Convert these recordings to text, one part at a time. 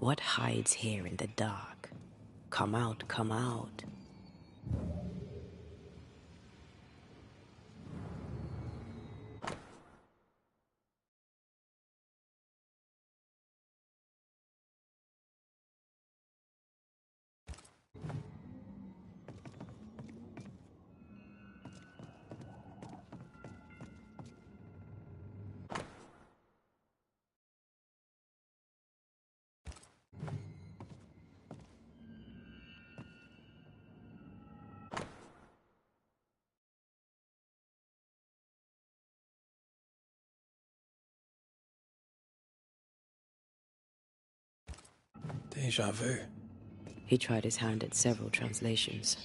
What hides here in the dark? Come out, come out. Deja vu. He tried his hand at several translations.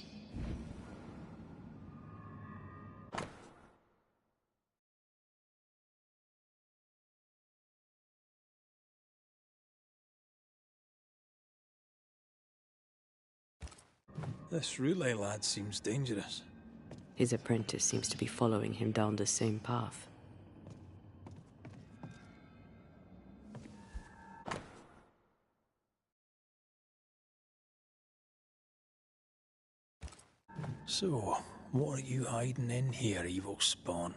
This relay lad seems dangerous. His apprentice seems to be following him down the same path. So, what are you hiding in here, evil spawn?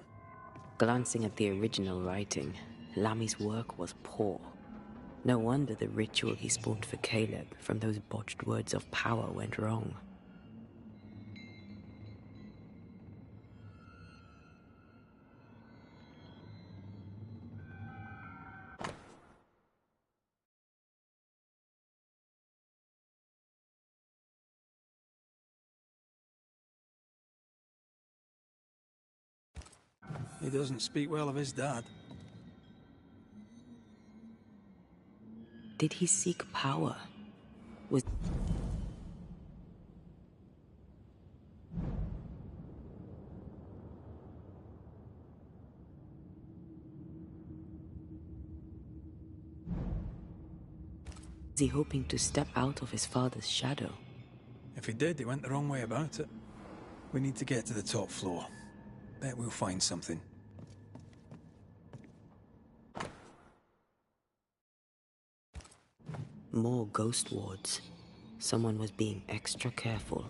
Glancing at the original writing, Lami's work was poor. No wonder the ritual he spawned for Caleb from those botched words of power went wrong. He doesn't speak well of his dad. Did he seek power? Was he hoping to step out of his father's shadow? If he did, he went the wrong way about it. We need to get to the top floor. Bet we'll find something. More ghost wards. Someone was being extra careful.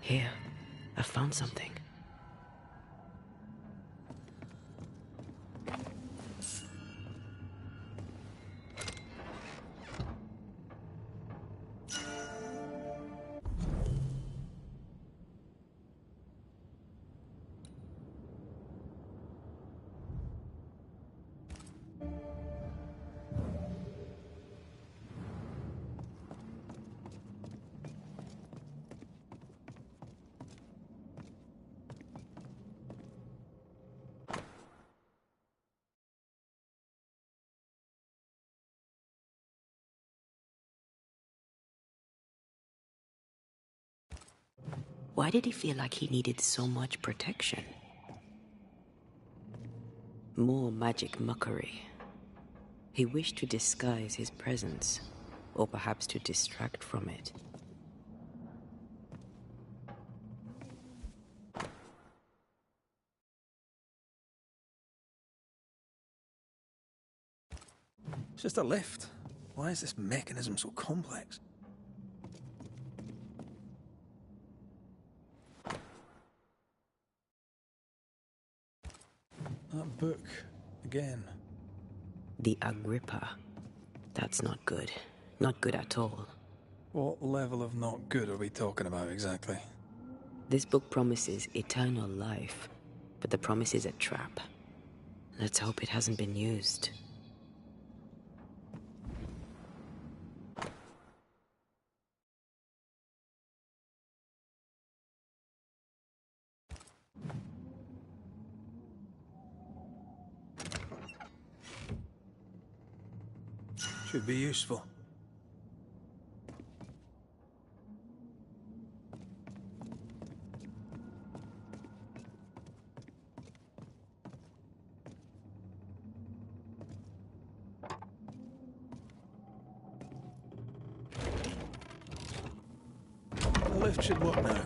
Here, I found something. Why did he feel like he needed so much protection? More magic mockery. He wished to disguise his presence, or perhaps to distract from it. It's just a lift. Why is this mechanism so complex? That book, again. The Agrippa. That's not good. Not good at all. What level of not good are we talking about exactly? This book promises eternal life, but the promise is a trap. Let's hope it hasn't been used. Should be useful. The lift should work now.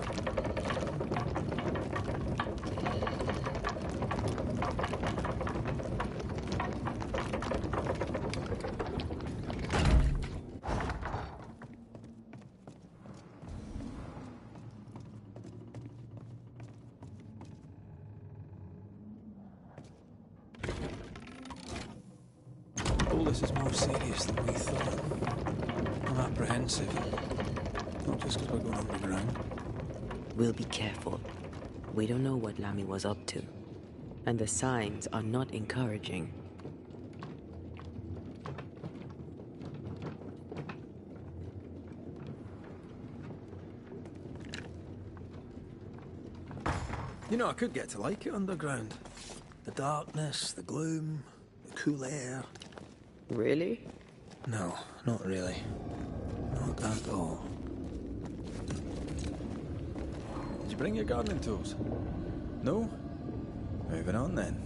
All this is more serious than we thought. I'm apprehensive. Not just because we're going underground. We'll be careful. We don't know what Lammy was up to. And the signs are not encouraging. You know, I could get to like it underground. The darkness, the gloom, the cool air. Really? No, not really. Not at all. Did you bring your gardening tools? No? Moving on then.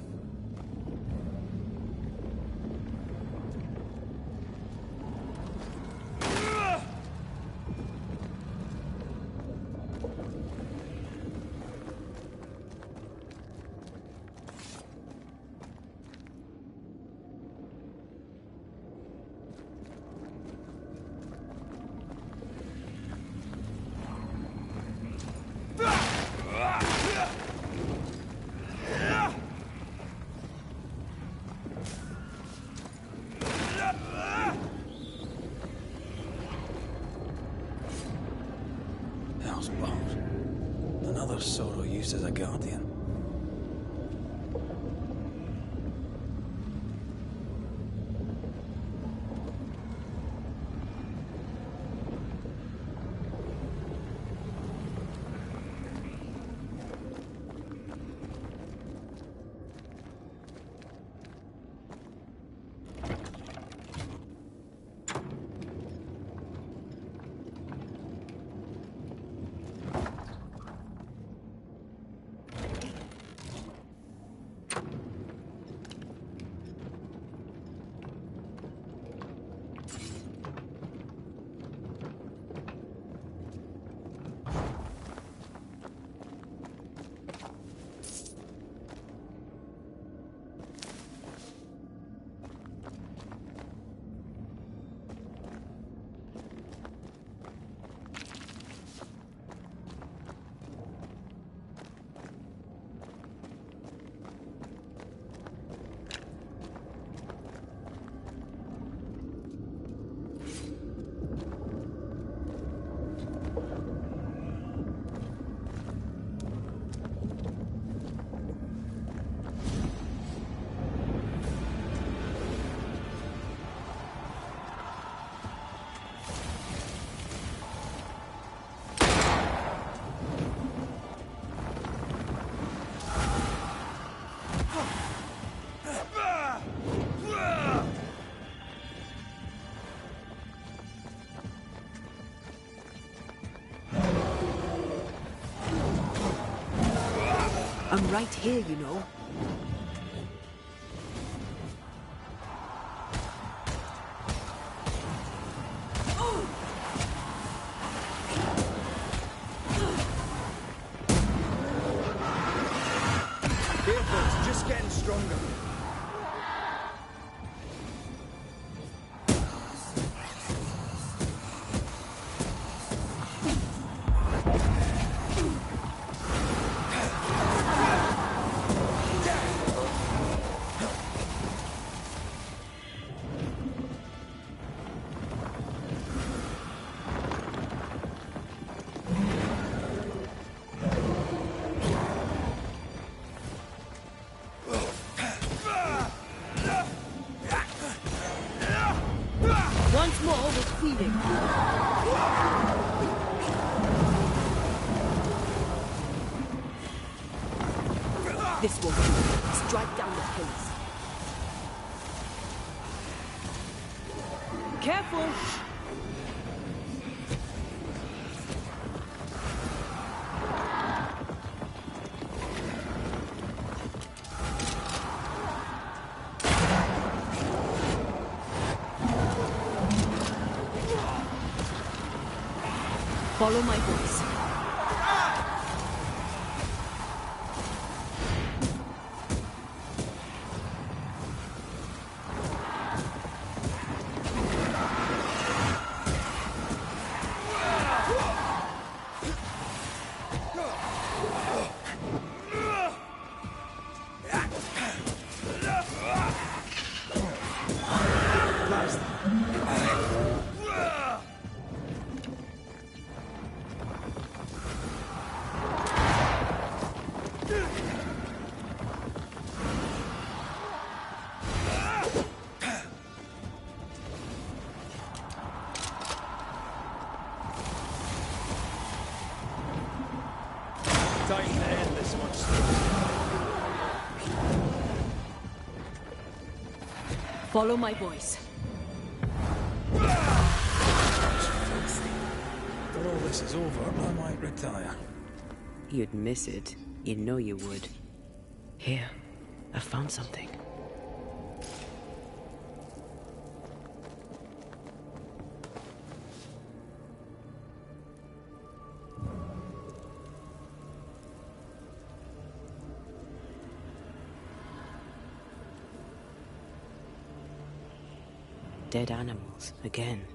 Hell's balls. Another sorrow used as a guardian. I'm right here, you know. Careful, it's just getting stronger. Once more with feeling. This will do. Strike down the pace. Careful! Follow my voice. Time to end this one. Follow my voice. When all this is over, I might retire. You'd miss it. You know you would. Here, I found something. Dead animals, again.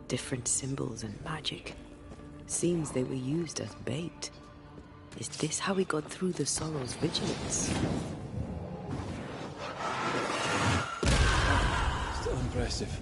Different symbols and magic. Seems they were used as bait. Is this how we got through the Sorrow's vigilance? Still impressive.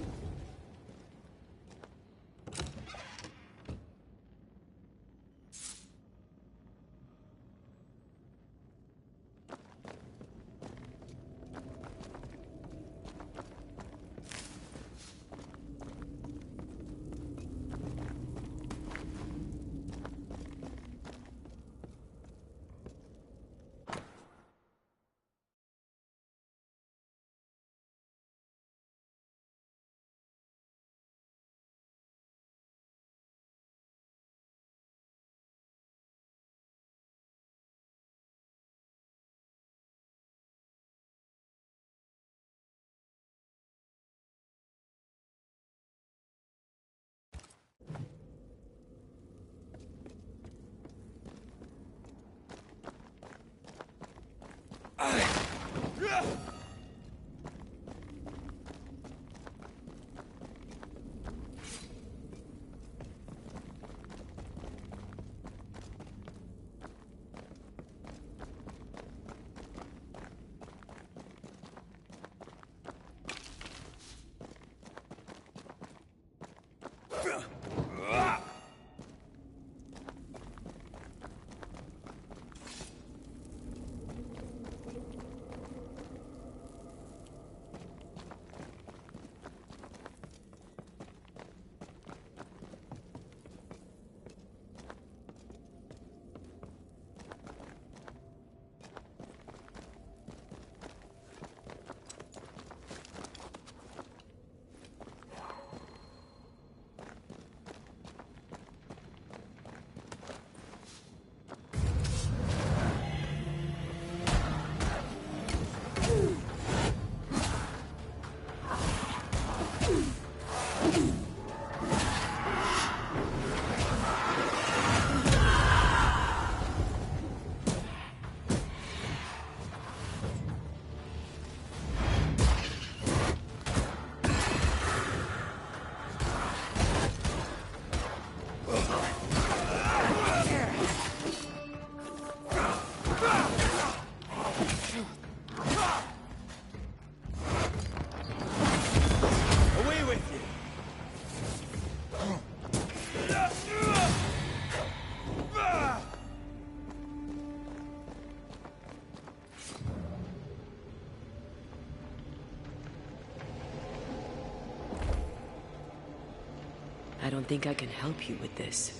I don't think I can help you with this.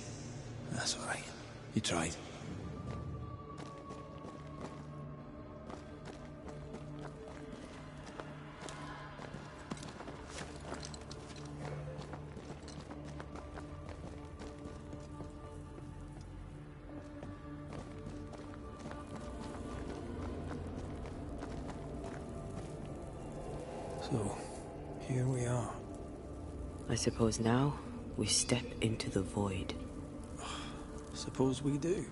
That's all right. You tried. So, here we are. I suppose now we step into the void. Suppose we do.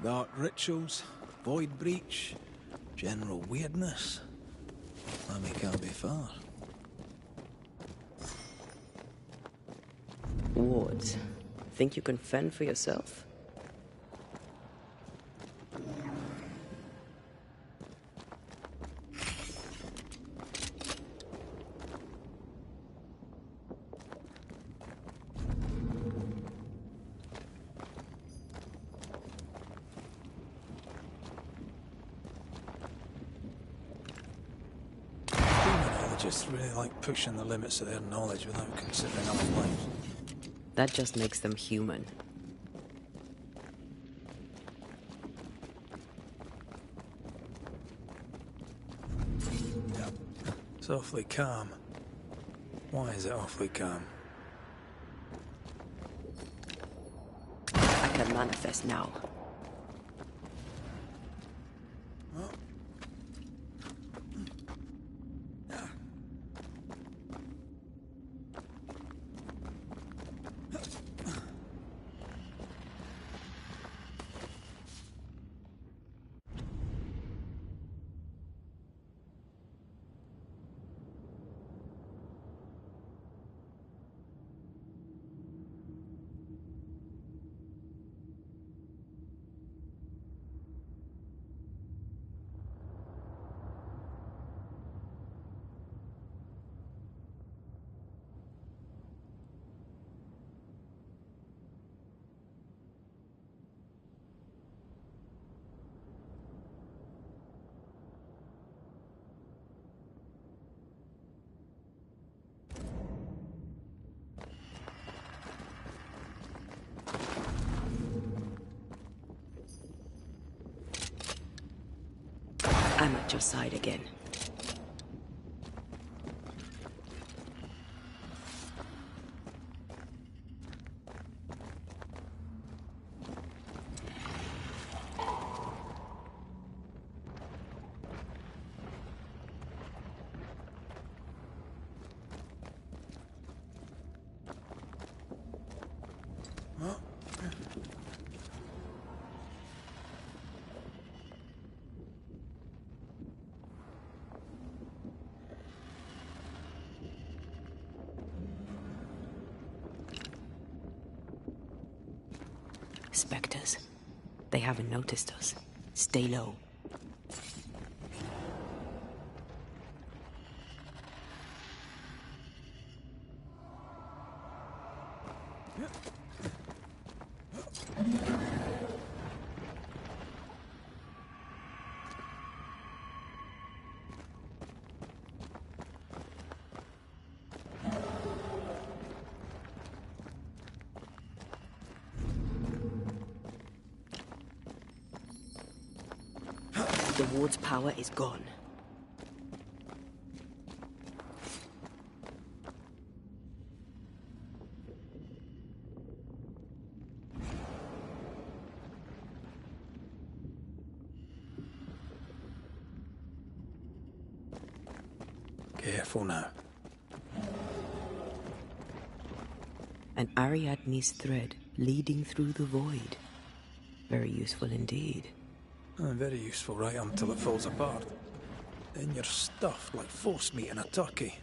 Dark rituals, void breach, general weirdness. Lammy can't be far. Wards, think you can fend for yourself? Just really like pushing the limits of their knowledge without considering other lives. That just makes them human. It's awfully calm. Why is it awfully calm? I can manifest now. I'm at your side again. Spectres. They haven't noticed us. Stay low. The ward's power is gone. Careful now. An Ariadne's thread leading through the void. Very useful indeed. Very useful right until it falls apart. Then you're stuffed like force meat in a turkey.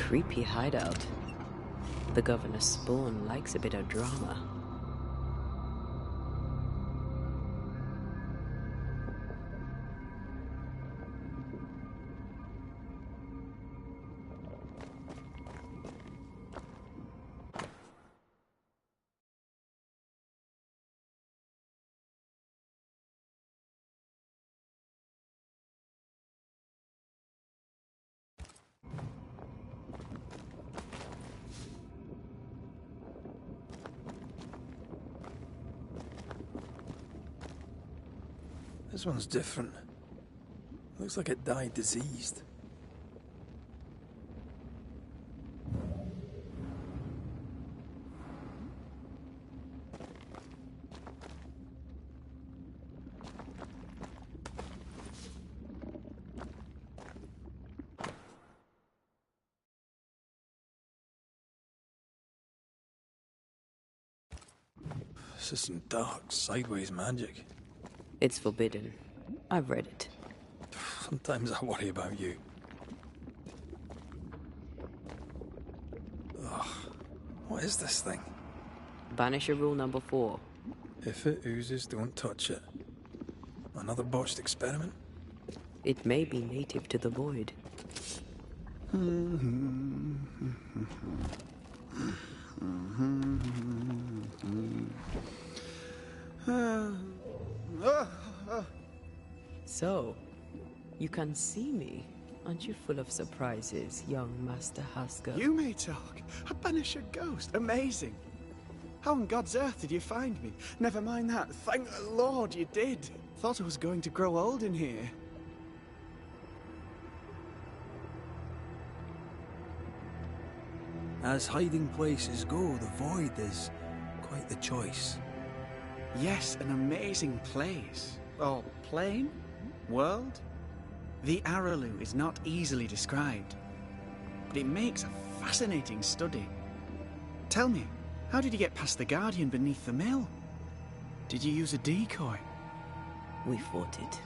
creepy hideout. The governor's spawn likes a bit of drama. This one's different. Looks like it died diseased. This is some dark, sideways magic. It's forbidden. I've read it. Sometimes I worry about you. Ugh. What is this thing? Banisher rule number 4. If it oozes, don't touch it. Another botched experiment? It may be native to the void. So, you can see me. Aren't you full of surprises, young Master Haskell? You may talk. A Banisher ghost. Amazing. How on God's earth did you find me? Never mind that. Thank the Lord you did. Thought I was going to grow old in here. As hiding places go, the void is quite the choice. Yes, an amazing place. Or plane? World? The Araloo is not easily described, but it makes a fascinating study. Tell me, how did you get past the Guardian beneath the mill? Did you use a decoy? We fought it.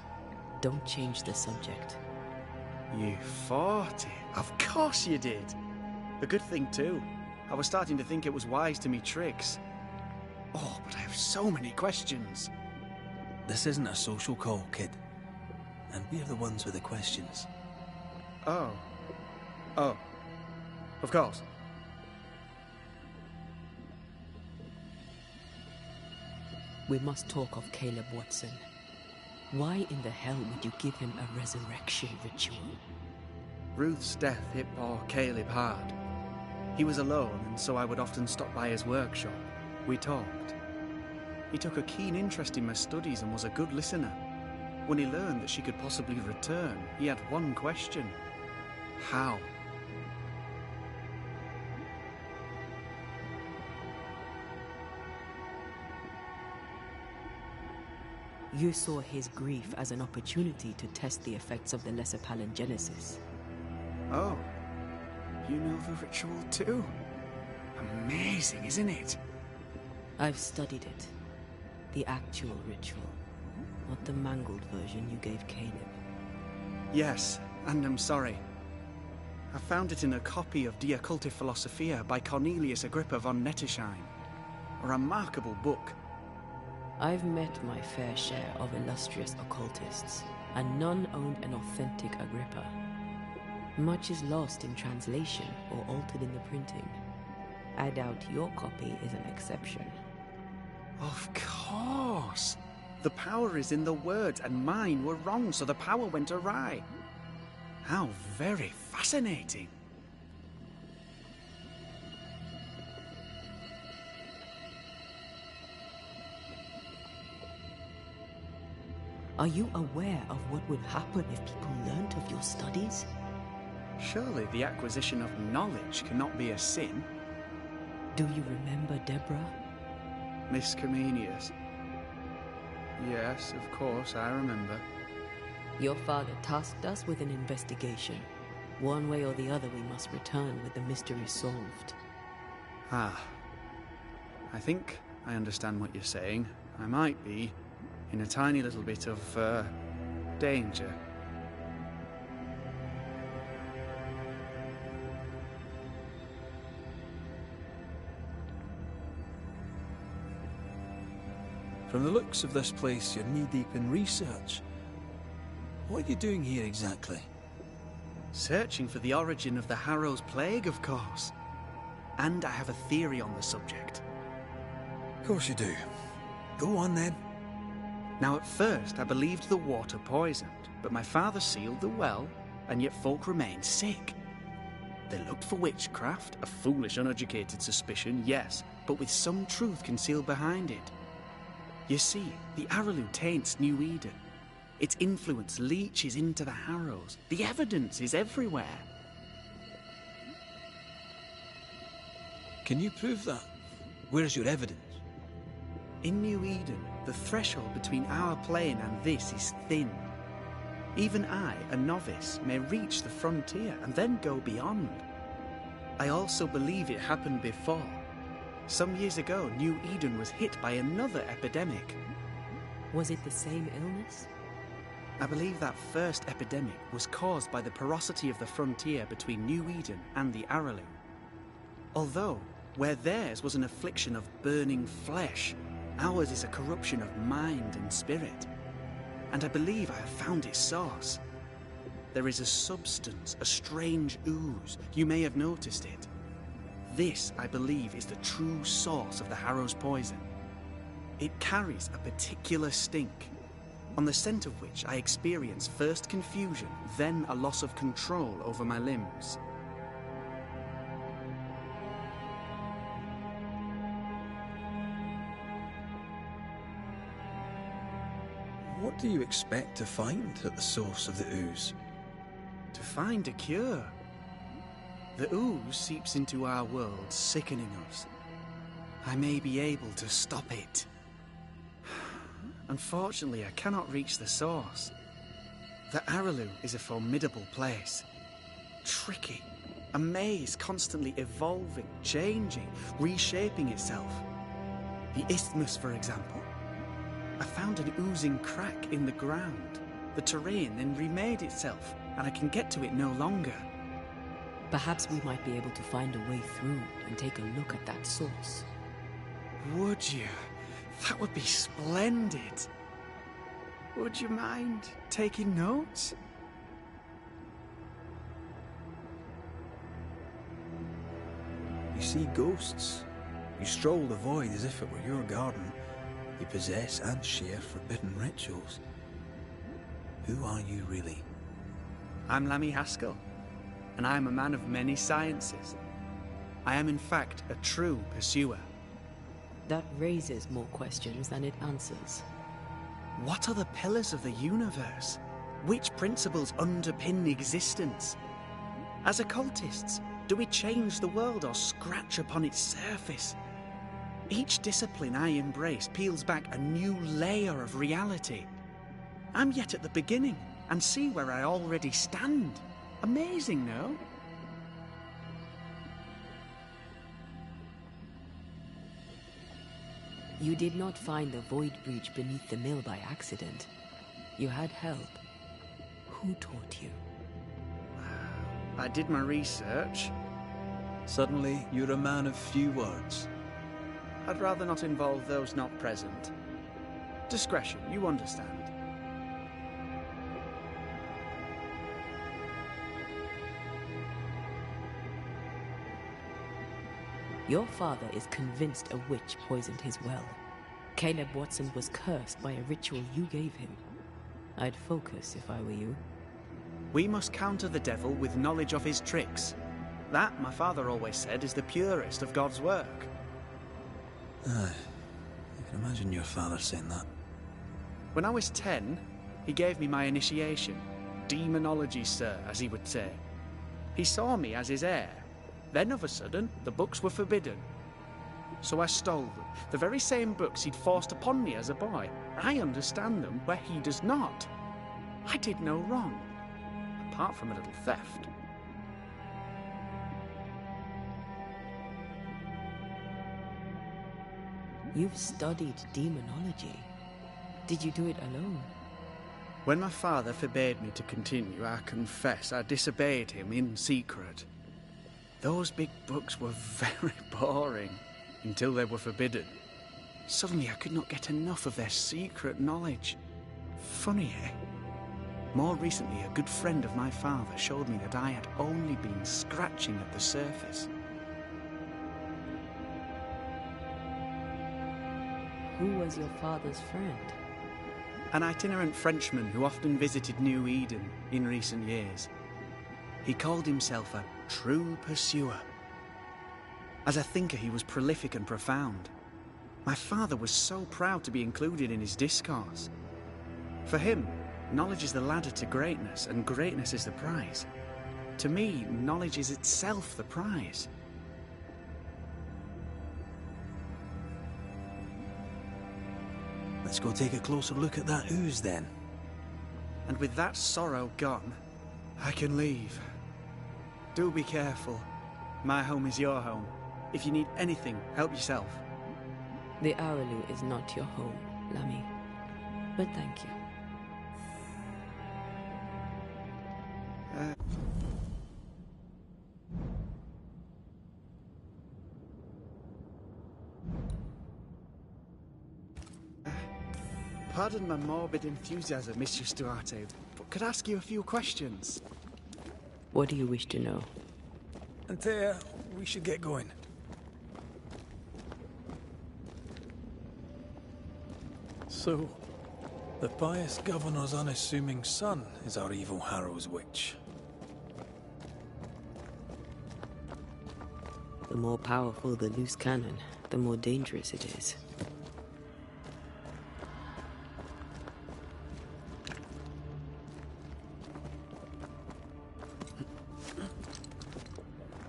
Don't change the subject. You fought it? Of course you did. A good thing too. I was starting to think it was wise to me tricks. Oh, but I have so many questions. This isn't a social call, kid. And we're the ones with the questions. Oh. Oh. Of course. We must talk of Caleb Watson. Why in the hell would you give him a resurrection ritual? Ruth's death hit poor Caleb hard. He was alone, and so I would often stop by his workshop. We talked. He took a keen interest in my studies and was a good listener. When he learned that she could possibly return, he had one question. How? You saw his grief as an opportunity to test the effects of the lesser palingenesis. Oh. You know the ritual too? Amazing, isn't it? I've studied it. The actual ritual. Not the mangled version you gave Caleb. Yes, and I'm sorry. I found it in a copy of De Occulti Philosophia by Cornelius Agrippa von Nettesheim. A remarkable book. I've met my fair share of illustrious occultists, and none owned an authentic Agrippa. Much is lost in translation or altered in the printing. I doubt your copy is an exception. Of course! The power is in the words, and mine were wrong, so the power went awry. How very fascinating. Are you aware of what would happen if people learnt of your studies? Surely the acquisition of knowledge cannot be a sin. Do you remember Deborah? Miss Comenius. Yes, of course, I remember. Your father tasked us with an investigation. One way or the other, we must return with the mystery solved. Ah. I think I understand what you're saying. I might be in a tiny little bit of, danger. From the looks of this place, you're knee-deep in research. What are you doing here exactly? Searching for the origin of the Harrow's Plague, of course. And I have a theory on the subject. Of course you do. Go on then. Now, at first, I believed the water poisoned, but my father sealed the well, and yet folk remained sick. They looked for witchcraft, a foolish, uneducated suspicion, yes, but with some truth concealed behind it. You see, the Araloo taints New Eden. Its influence leaches into the Harrows. The evidence is everywhere. Can you prove that? Where's your evidence? In New Eden, the threshold between our plane and this is thin. Even I, a novice, may reach the frontier and then go beyond. I also believe it happened before. Some years ago, New Eden was hit by another epidemic. Was it the same illness? I believe that first epidemic was caused by the porosity of the frontier between New Eden and the Araloo. Although, where theirs was an affliction of burning flesh, ours is a corruption of mind and spirit. And I believe I have found its source. There is a substance, a strange ooze. You may have noticed it. This, I believe, is the true source of the Harrow's poison. It carries a particular stink, on the scent of which I experience first confusion, then a loss of control over my limbs. What do you expect to find at the source of the ooze? To find a cure. The ooze seeps into our world, sickening us. I may be able to stop it. Unfortunately, I cannot reach the source. The Araloo is a formidable place. Tricky. A maze constantly evolving, changing, reshaping itself. The isthmus, for example. I found an oozing crack in the ground. The terrain then remade itself, and I can get to it no longer. Perhaps we might be able to find a way through and take a look at that source. Would you? That would be splendid. Would you mind taking notes? You see ghosts. You stroll the void as if it were your garden. You possess and share forbidden rituals. Who are you really? I'm Lammy Haskell, and I am a man of many sciences. I am in fact a true pursuer. That raises more questions than it answers. What are the pillars of the universe? Which principles underpin existence? As occultists, do we change the world or scratch upon its surface? Each discipline I embrace peels back a new layer of reality. I'm yet at the beginning, and see where I already stand. Amazing, no? You did not find the void breach beneath the mill by accident. You had help. Who taught you? I did my research. Suddenly, you're a man of few words. I'd rather not involve those not present. Discretion, you understand. Your father is convinced a witch poisoned his well. Caleb Watson was cursed by a ritual you gave him. I'd focus if I were you. We must counter the devil with knowledge of his tricks. That, my father always said, is the purest of God's work. Aye. I can imagine your father saying that. When I was 10, he gave me my initiation. Demonology, sir, as he would say. He saw me as his heir. Then, of a sudden, the books were forbidden. So I stole them, the very same books he'd forced upon me as a boy. I understand them where he does not. I did no wrong, apart from a little theft. You've studied demonology. Did you do it alone? When my father forbade me to continue, I confess I disobeyed him in secret. Those big books were very boring, until they were forbidden. Suddenly I could not get enough of their secret knowledge. Funny, eh? More recently, a good friend of my father showed me that I had only been scratching at the surface. Who was your father's friend? An itinerant Frenchman who often visited New Eden in recent years. He called himself a true pursuer. As a thinker, he was prolific and profound. My father was so proud to be included in his discourse. For him, knowledge is the ladder to greatness, and greatness is the prize. To me, knowledge is itself the prize. Let's go take a closer look at that ooze then. And with that sorrow gone, I can leave. Do be careful. My home is your home. If you need anything, help yourself. The Araloo is not your home, Lammy. But thank you. Pardon my morbid enthusiasm, Mistress Duarte, but could I ask you a few questions? What do you wish to know? Antea, we should get going. So, the pious governor's unassuming son is our evil Harrow's witch. The more powerful the loose cannon, the more dangerous it is.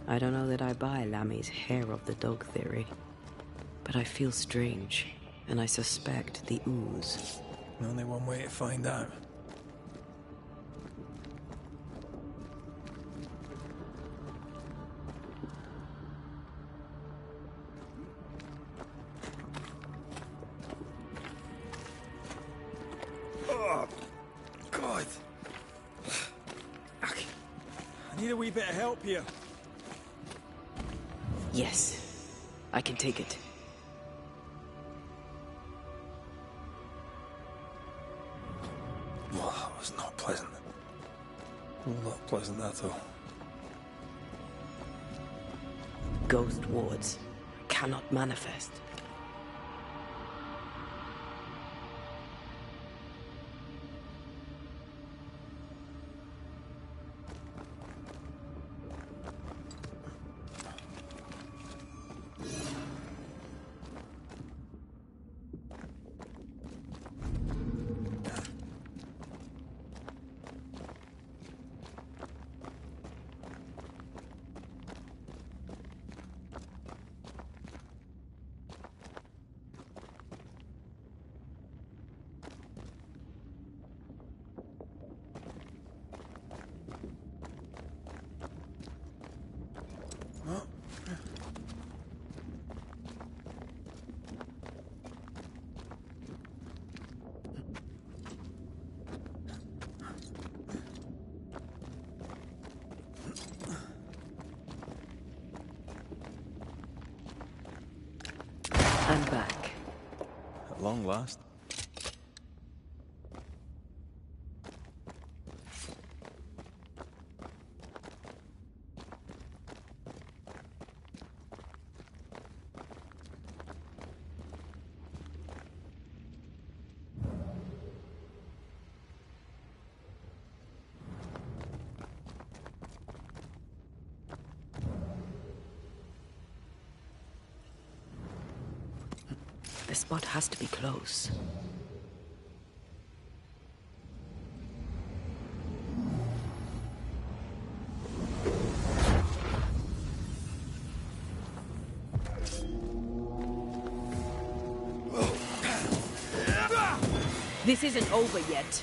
I don't know that I buy Lammy's hair of the dog theory, but I feel strange, and I suspect the ooze. Only one way to find out. Oh, God. I need a wee bit of help here. Yes, I can take it. Well, that was not pleasant. Not pleasant at all. Ghost wards cannot manifest. I'm back. At long last. The spot has to be close. This isn't over yet.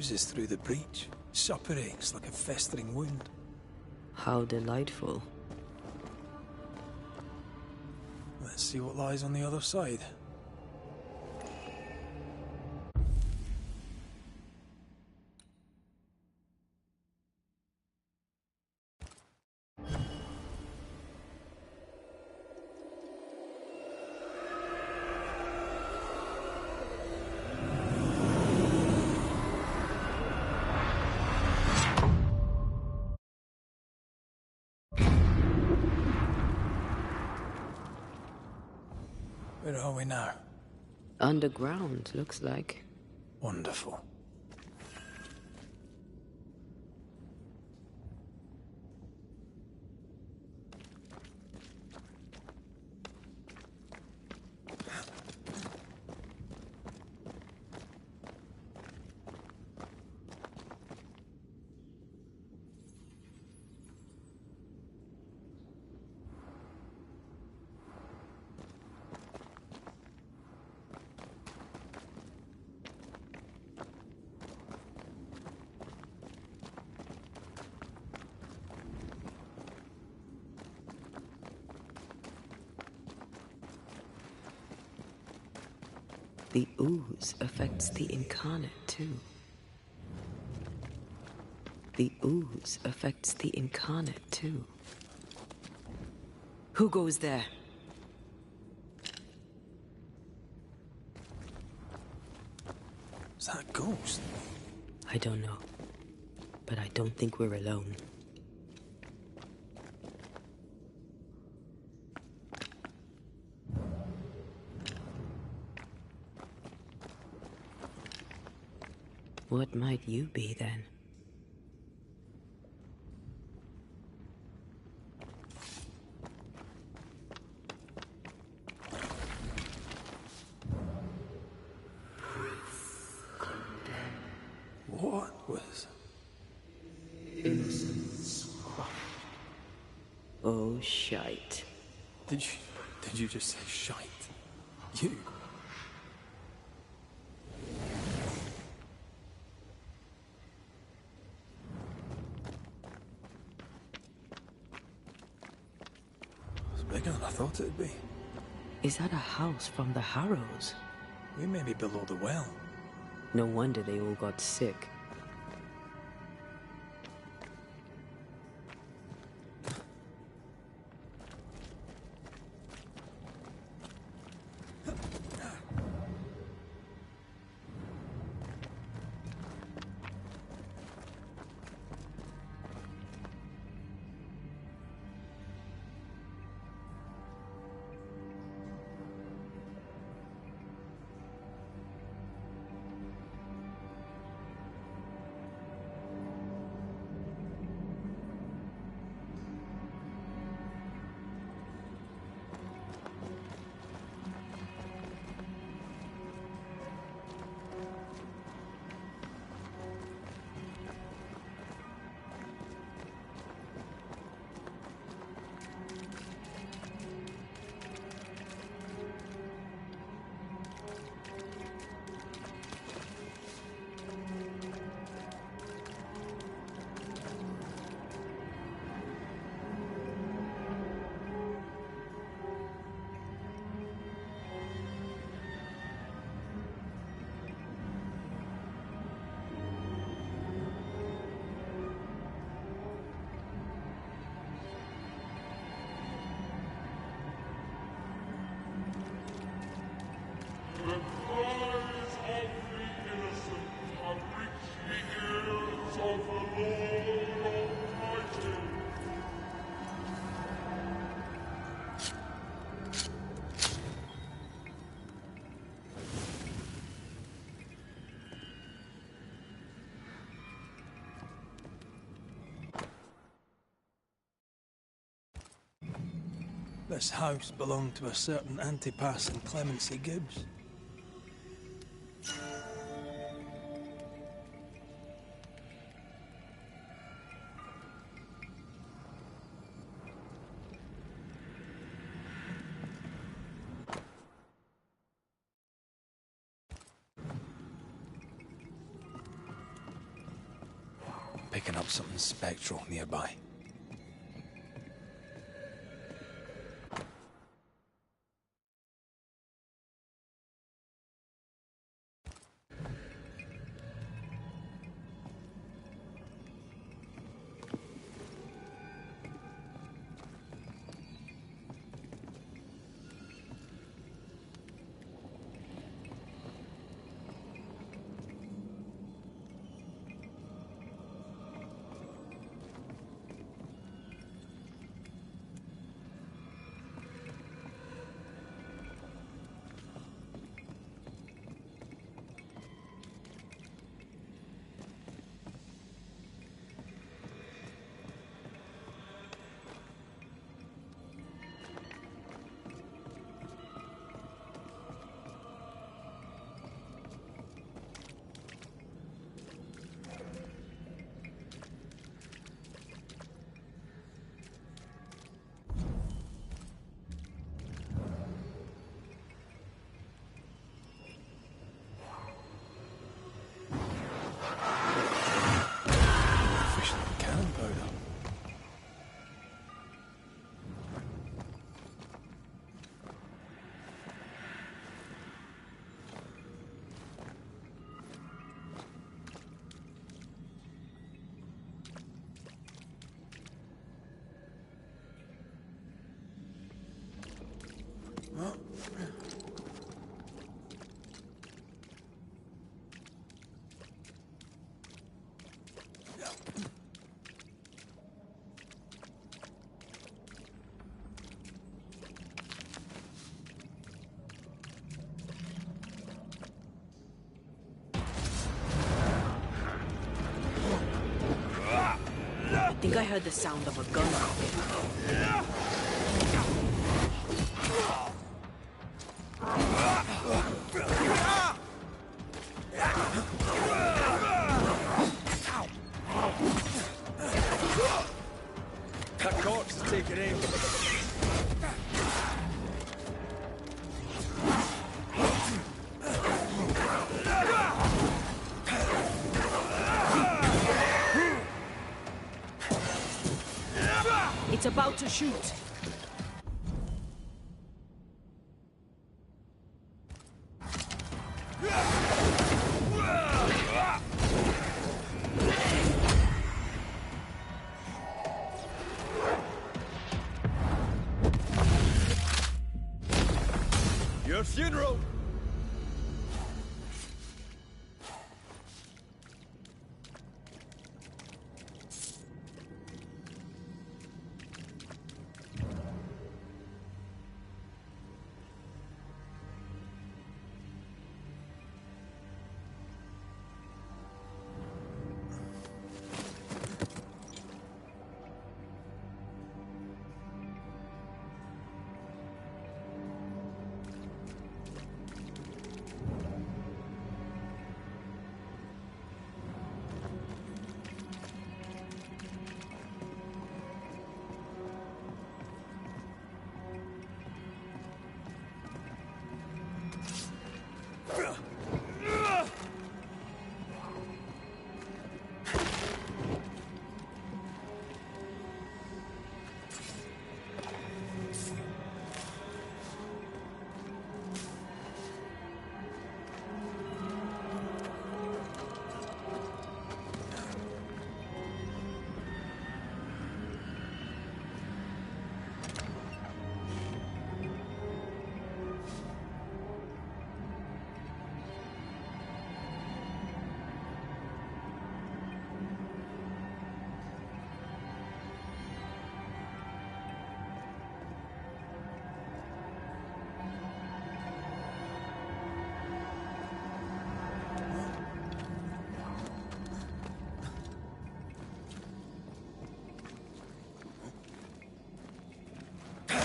oozes through the breach, suppurates like a festering wound. How delightful. Let's see what lies on the other side. Where are we now? Underground, looks like. Wonderful. The ooze affects the incarnate, too. The ooze affects the incarnate, too. Who goes there? Is that a ghost? I don't know. But I don't think we're alone. What might you be, then? What was... Innocence. Oh, shite. Did you just say shite? You? It's bigger than I thought it'd be. Is that a house from the Harrows? We may be below the well. No wonder they all got sick. This house belonged to a certain Antipas and Clemency Gibbs. picking up something spectral nearby. I think I heard the sound of a gun cocking. That corpse is taking aim. It's about to shoot. Your funeral!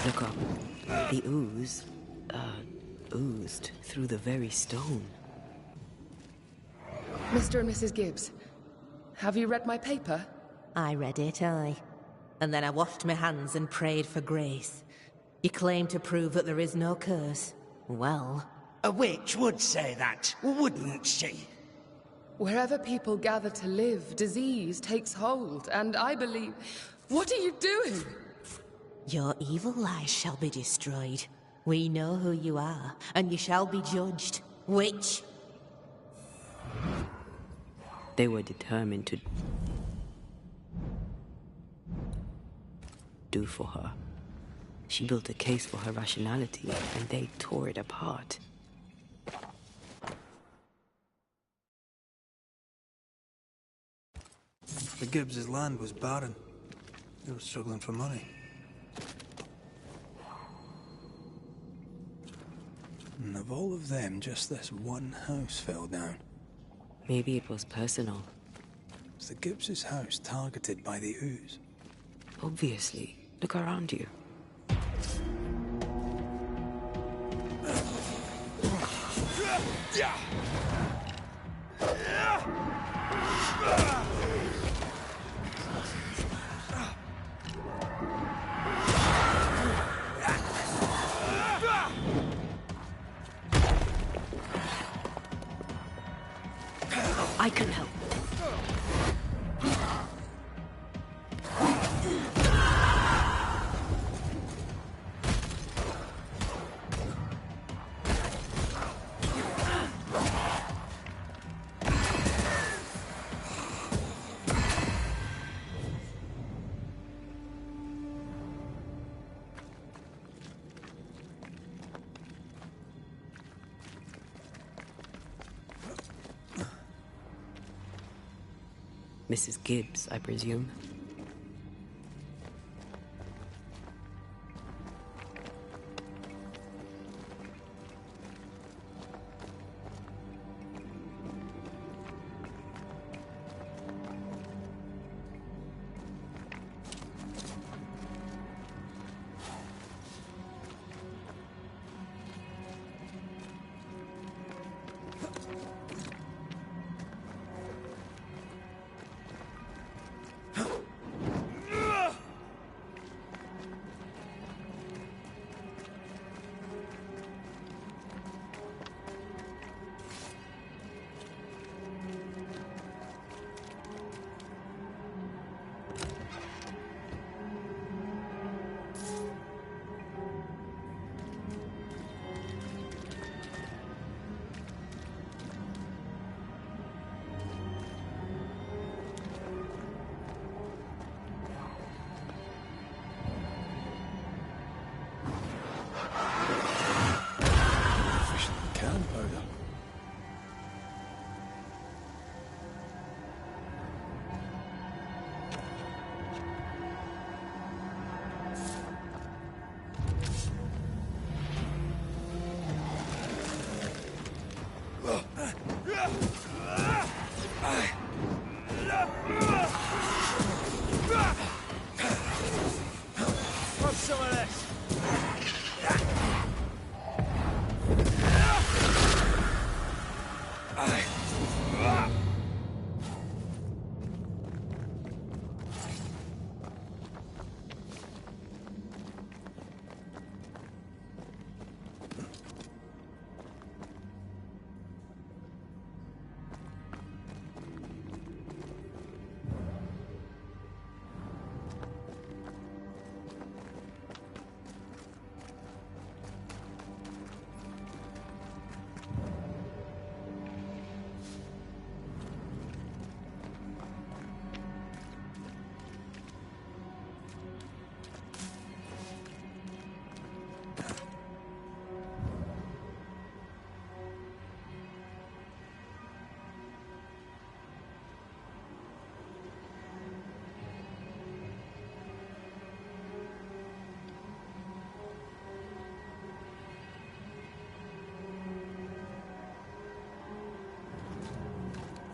Look up. The ooze, oozed through the very stone. Mr. and Mrs. Gibbs, have you read my paper? I read it, aye. And then I washed my hands and prayed for grace. You claim to prove that there is no curse. Well... A witch would say that, wouldn't she? Wherever people gather to live, disease takes hold, and I believe... What are you doing? Your evil lies shall be destroyed. We know who you are, and you shall be judged. Witch! They were determined to do for her. She built a case for her rationality, and they tore it apart. The Gibbs' land was barren. They were struggling for money. And of all of them, just this one house fell down. Maybe it was personal. Was the Gibbs' house targeted by the ooze? Obviously. Look around you. I can help. Mrs. Gibbs, I presume.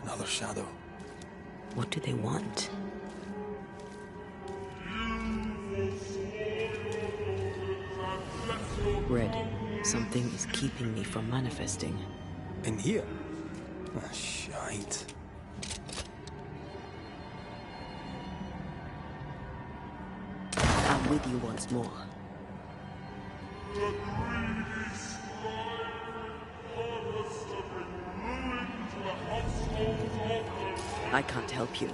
Another shadow. What do they want? Red, something is keeping me from manifesting. In here? Ah, shite. I'm with you once more. The greedy swine harvest to bring ruin to the household I can't help you.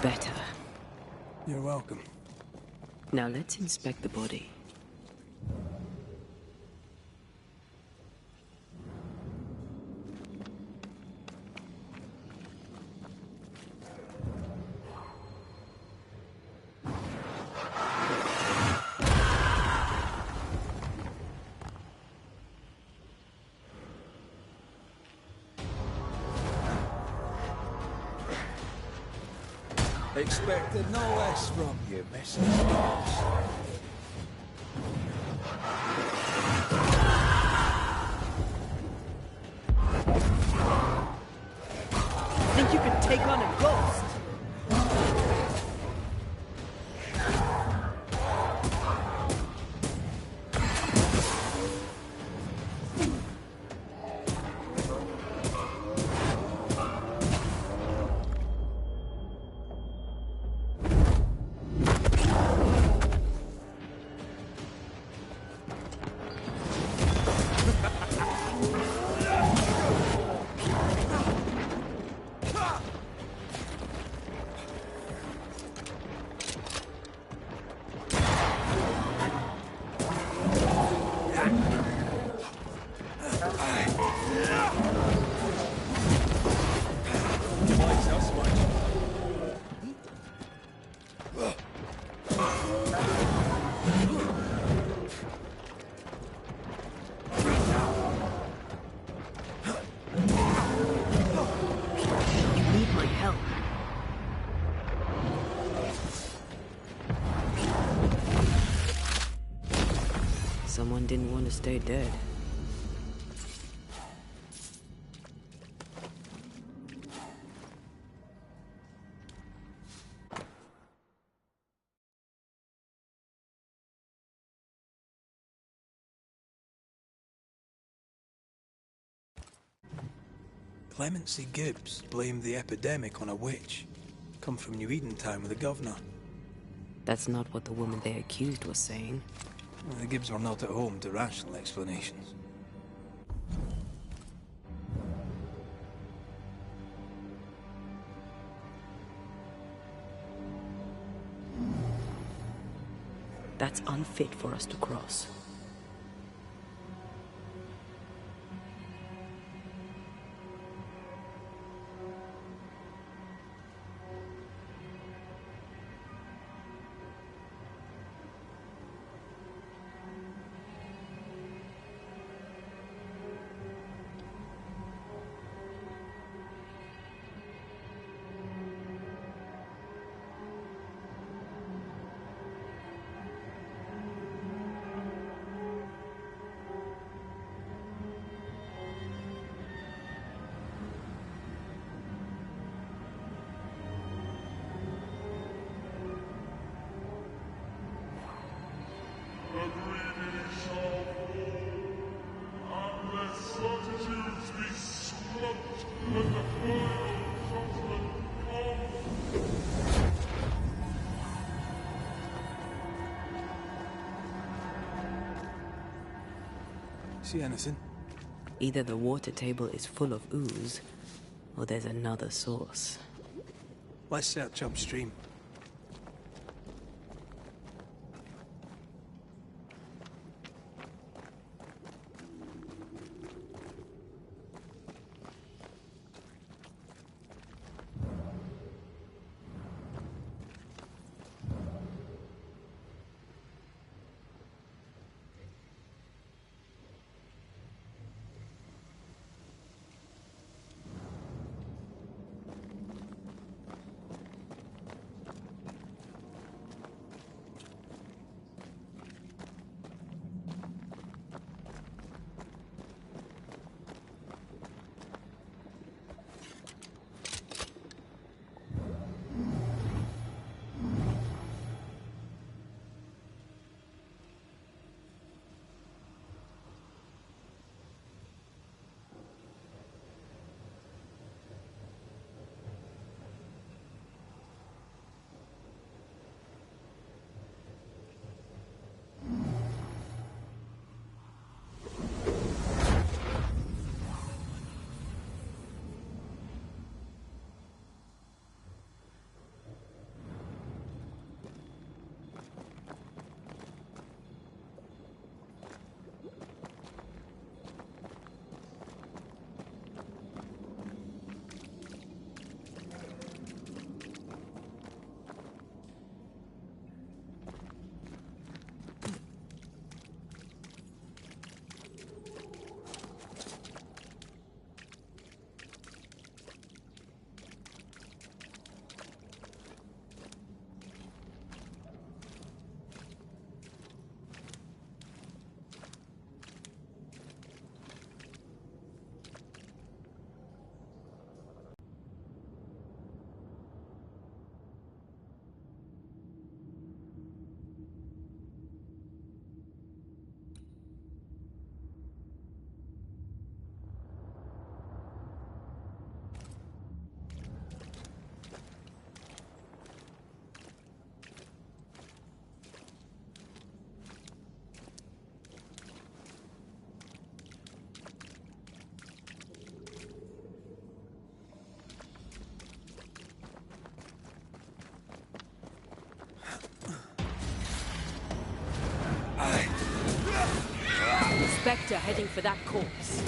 Better. You're welcome. Now let's inspect the body. Expected no less from you, messengers. Think you could take on a ghost? Someone didn't want to stay dead. Clemency Gibbs blamed the epidemic on a witch. Come from New Eden Town with the governor. That's not what the woman they accused was saying. Well, the Gibbs are not at home to rational explanations. That's unfit for us to cross. See anything? Either the water table is full of ooze, or there's another source. Let's search upstream. specter heading for that corpse.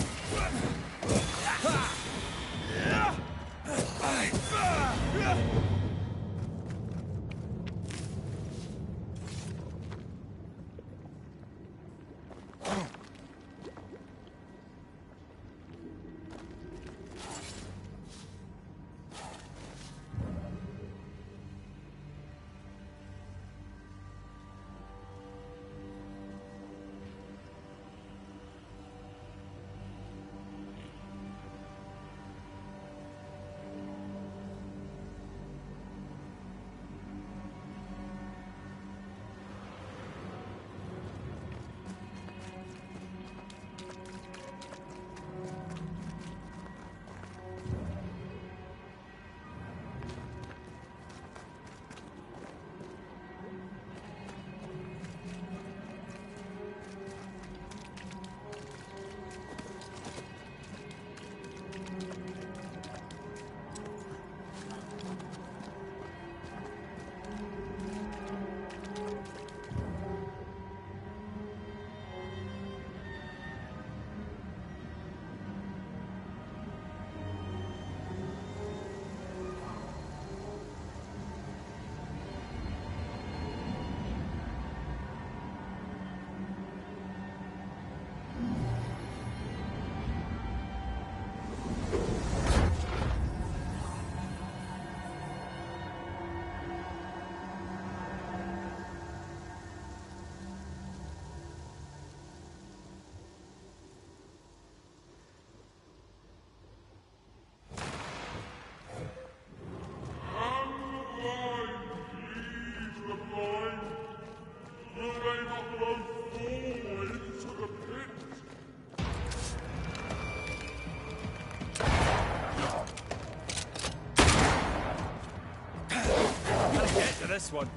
This one.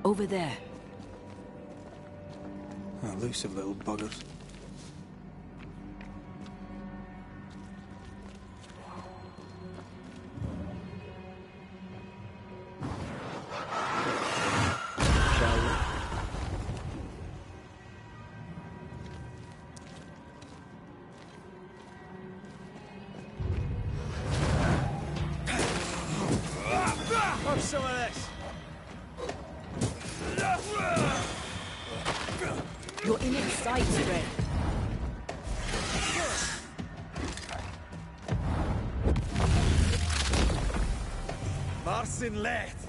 Over there. Elusive little buggers. Shall we? Have some of this. You're in its sights, Red. Marcin left.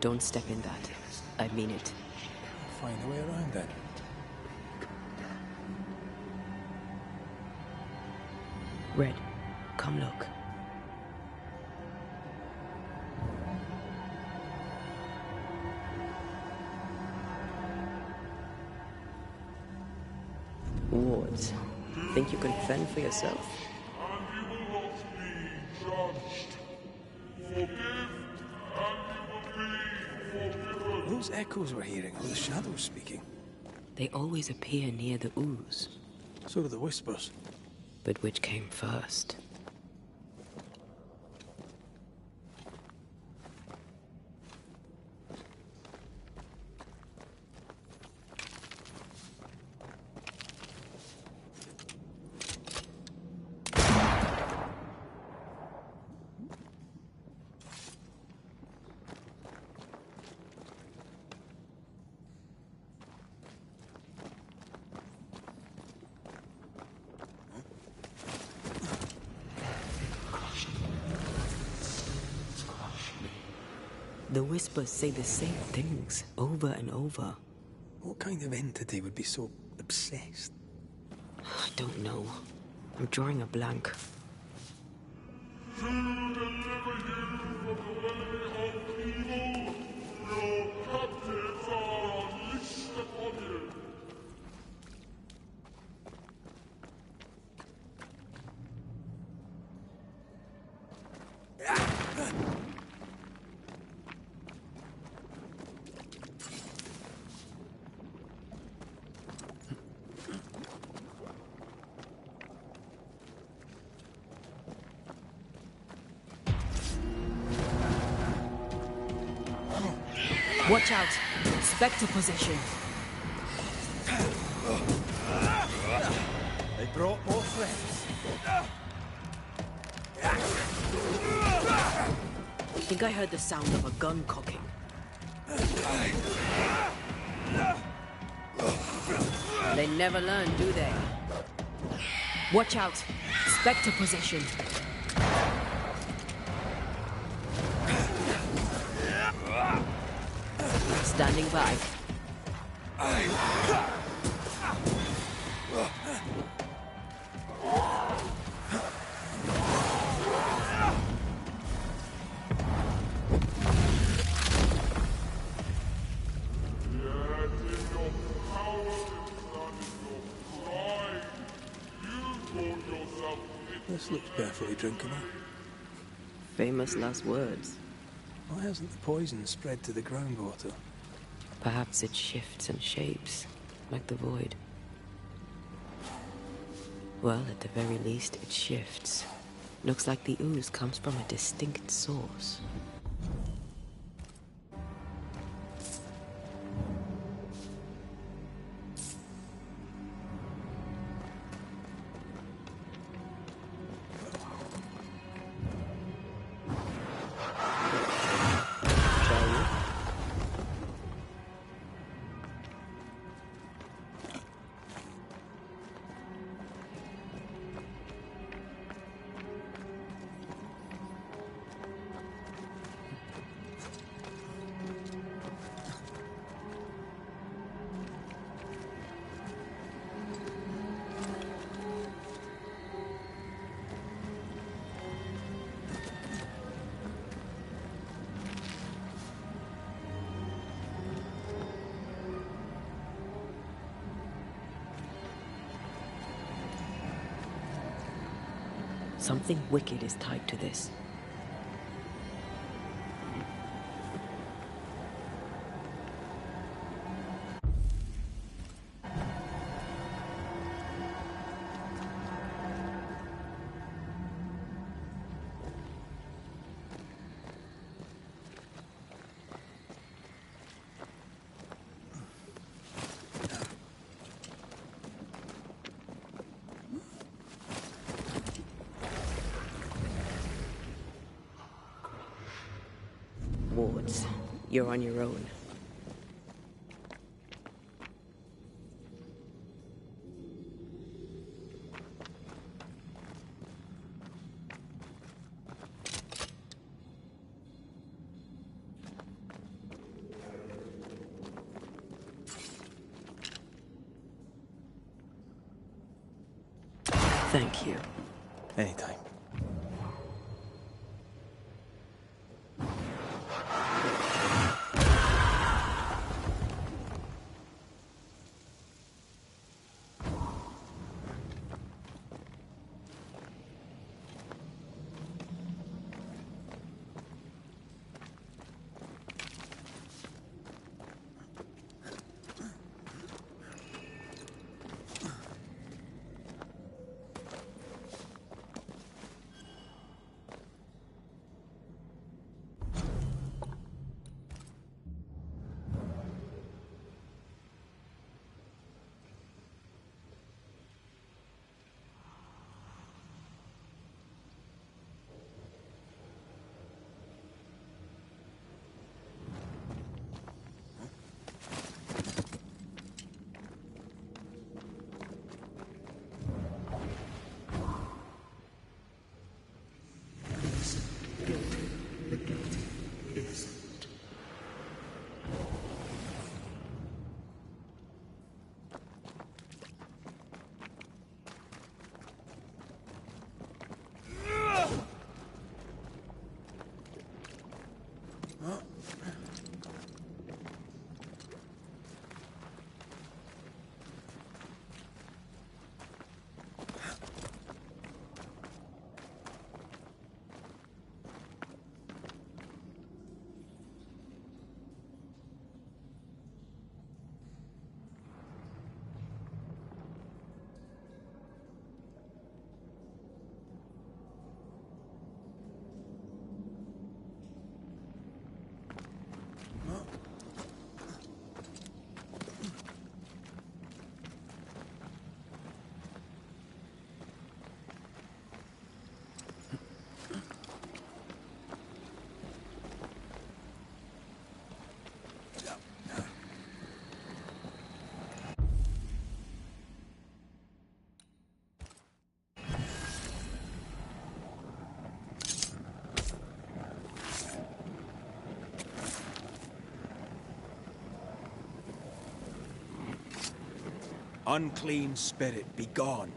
Don't step in that. I mean it. I'll find a way around then. Red, come look. Wards, think you can fend for yourself? And you will not be judged. Forgive, and you will be forgiven. Those echoes we're hearing are the shadows speaking. They always appear near the ooze. So do the whispers. But which came first? The whispers say the same things over and over. What kind of entity would be so obsessed? I don't know. I'm drawing a blank. To deliver you from the way of evil, your captives are unleashed upon you. Watch out! Spectre possession. They brought more friends. I think I heard the sound of a gun cocking. They never learn, do they? Watch out! Spectre possession. Standing by. This looks perfectly drinkable. Famous last words. Why hasn't the poison spread to the groundwater? Perhaps it shifts and shapes, like the void. Well, at the very least, it shifts. Looks like the ooze comes from a distinct source. Something wicked is tied to this. Wards, you're on your own. Thank you. Anytime. Unclean spirit, be gone.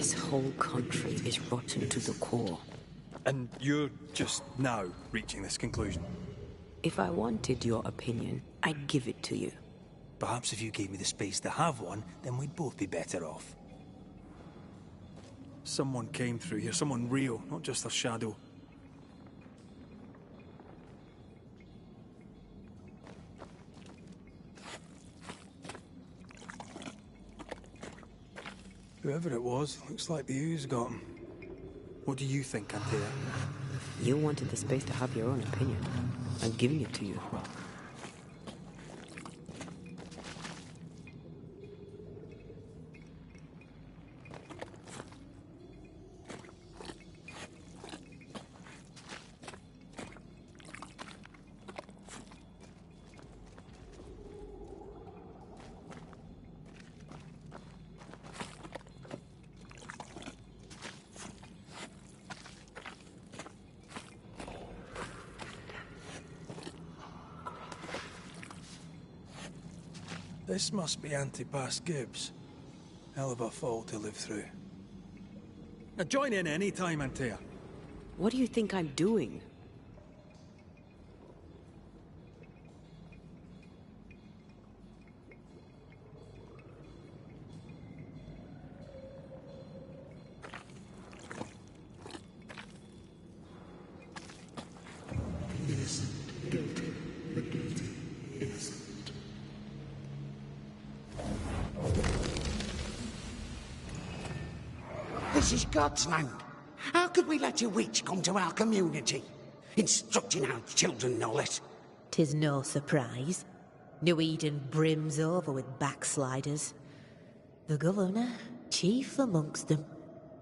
This whole country is rotten to the core. And you're just now reaching this conclusion? If I wanted your opinion, I'd give it to you. Perhaps if you gave me the space to have one, then we'd both be better off. Someone came through here, someone real, not just a shadow. Whoever it was, looks like the ooze got him. What do you think, Antea? You wanted the space to have your own opinion. I'm giving it to you. This must be Antipas Gibbs. Hell of a fall to live through. Now join in any time, Antea. What do you think I'm doing? This is God's land. How could we let a witch come to our community? Instructing our children, no less. 'Tis no surprise. New Eden brims over with backsliders. The governor, chief amongst them.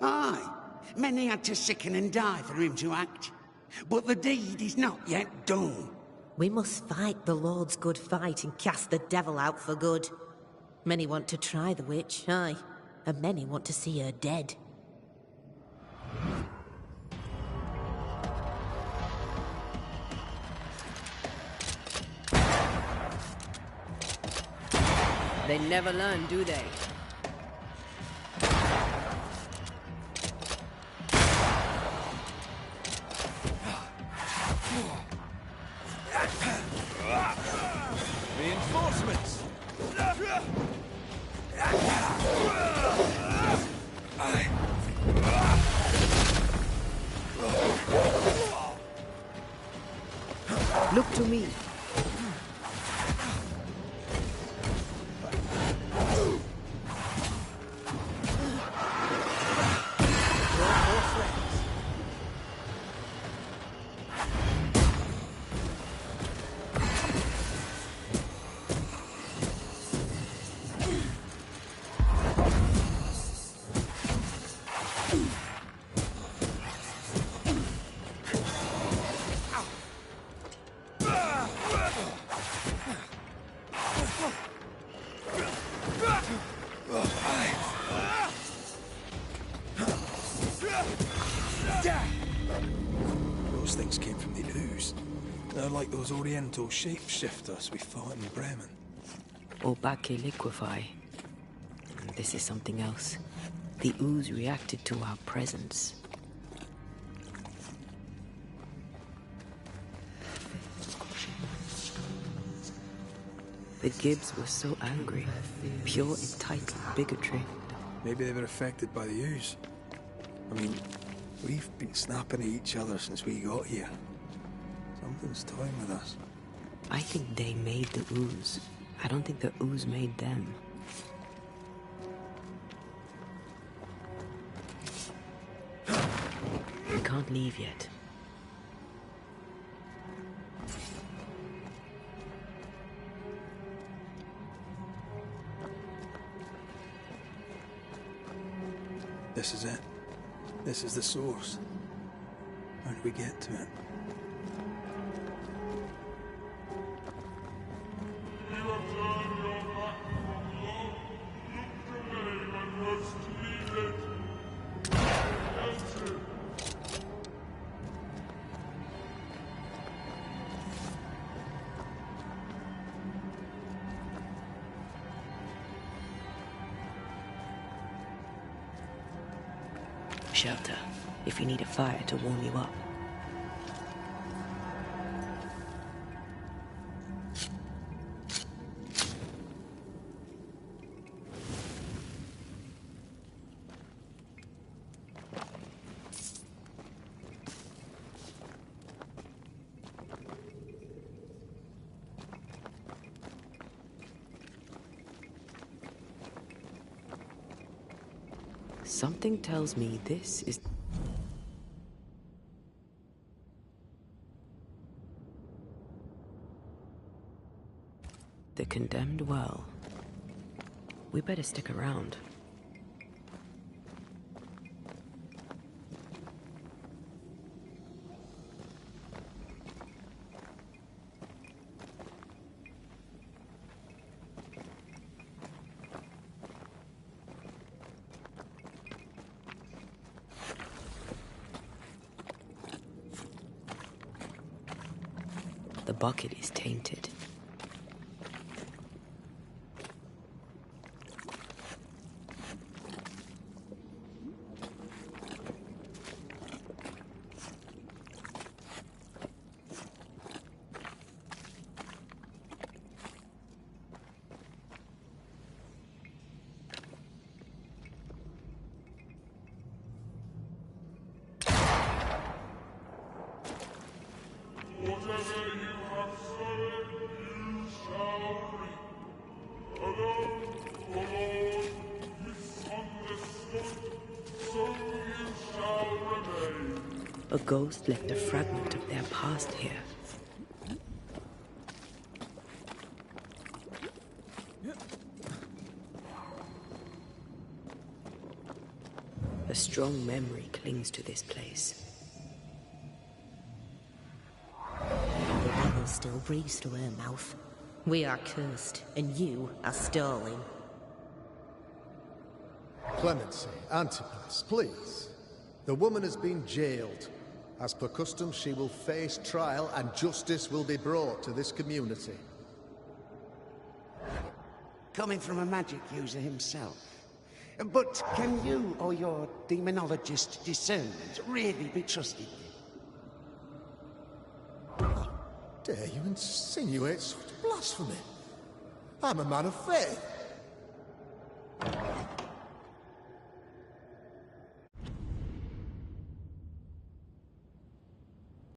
Aye, many had to sicken and die for him to act. But the deed is not yet done. We must fight the Lord's good fight and cast the devil out for good. Many want to try the witch, aye, and many want to see her dead. They never learn, do they? Reinforcements! Look to me. Those things came from the ooze. They're like those Oriental shapeshifters we fought in Bremen. Obake liquefy. This is something else. The ooze reacted to our presence. The Gibbs were so angry. Pure entitled bigotry. Maybe they were affected by the ooze. I mean, we've been snapping at each other since we got here. Something's toying with us. I think they made the ooze. I don't think the ooze made them. We can't leave yet. This is it. This is the source. How do we get to it? You have turned your back from love. Look to name and must lead it. Enter. shelter if you need a fire to warm you up. Something tells me this is... the condemned well. We better stick around. The bucket is tainted. A ghost left a fragment of their past here. A strong memory clings to this place. The devil still breathes through her mouth. We are cursed, and you are stalling. Clemency, Antipas, please. The woman has been jailed. As per custom, she will face trial and justice will be brought to this community. Coming from a magic user himself. But can you or your demonologist discernment really be trusted? How dare you insinuate such blasphemy? I'm a man of faith.